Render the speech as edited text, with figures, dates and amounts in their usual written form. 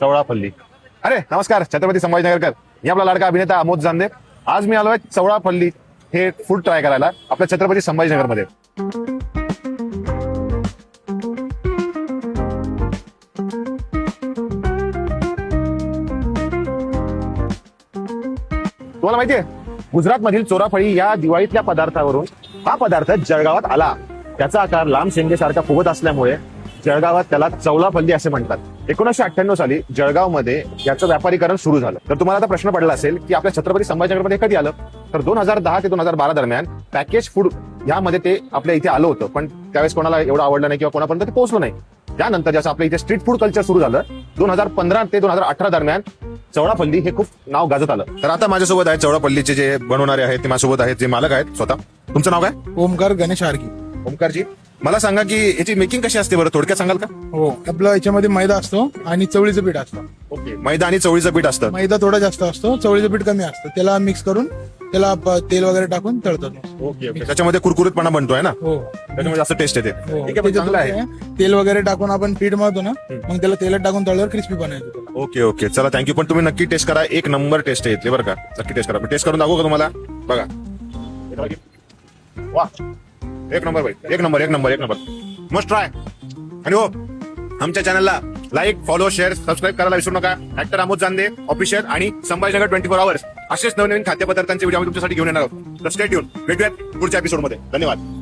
चवळापल्ली. अरे नमस्कार, छत्रपती संभाजीनगरकर. मी आपला लाडका अभिनेता अमोद जामदेव. आज मी आलोय चवळापल्ली हे फूड ट्राय करायला आपल्या छत्रपती संभाजीनगर मध्ये. तुम्हाला माहितीये, गुजरात मधील चोराफळी या दिवाळीतल्या पदार्थावरून हा पदार्थ जळगावात आला. त्याचा आकार लांब शेंगेसारखा फुगत असल्यामुळे जळगावात त्याला चवळापल्ली असे म्हणतात. 1998 साली जळगावमध्ये याचं व्यापारीकरण सुरू झालं. तर तुम्हाला आता प्रश्न पडला असेल की आपल्या छत्रपती संभाजीनगरमध्ये कधी आलं, तर 2010 ते 2012 दरम्यान पॅकेज फूड यामध्ये ते आपल्या इथे आलं होतं. पण त्यावेळेस कोणाला एवढं आवडलं नाही किंवा कोणापर्यंत ते पोहोचलं नाही. त्यानंतर जसं आपल्या इथे स्ट्रीट फूड कल्चर सुरू झालं 2015 ते 2018 दरम्यान चवळापल्ली हे खूप नाव गाजत आलं. तर आता माझ्यासोबत आहेत चवळापल्लीचे जे बनवणारे आहेत, ते माझ्यासोबत आहेत, जे मालक आहेत स्वतः. तुमचं नाव काय? ओमकार गणेश आरगी. ओमकारजी, मला सांगा की याची मेकिंग कशी असते बरं, थोडक्यात सांगाल का? हो, आपलं याच्यामध्ये मैदा असतो आणि चवळीचं पीठ असतं. ओके, मैदा आणि चवळीचं पीठ असतं. मैदा थोडा जास्त असतो, चवळीचं पीठ कमी असतं. त्याला मिक्स करून त्याला तेल वगैरे टाकून तळतात. ओके ओके, त्याच्यामध्ये कुरकुरीतपणा बनतोय ना, हो त्याच्यामध्ये जास्त टेस्ट येते. हो. ठीक आहे, पण चांगलं आहे. त्याच्यात तेल वगैरे टाकून आपण पीठ मळतो ना, मग त्याला तेलात टाकून तळल्यावर क्रिस्पी बनवायचं त्याला. ओके ओके, चला थँक्यू. पण तुम्ही नक्की टेस्ट करा, एक नंबर टेस्ट येते बरं का. नक्की टेस्ट करा. मी टेस्ट करून दाखवू का तुम्हाला? बघा, वा, एक नंबर भाई, एक नंबर एक नंबर एक नंबर, मस्ट ट्राय. आणि हो, आमच्या चॅनलला लाईक, फॉलो, शेअर, सबस्क्राईब करायला विसरू नका. ऍक्टर अमोद जामदे ऑफिशियल आणि संभाजीनगर 24 आवर्स असेच नवनवीन खाद्यपदार्थांचे व्हिडिओ आम्ही तुमच्यासाठी घेऊन येणार आहोत. तर स्टे ट्यून. भेटूयात पुढच्या एपिसोडमध्ये. धन्यवाद.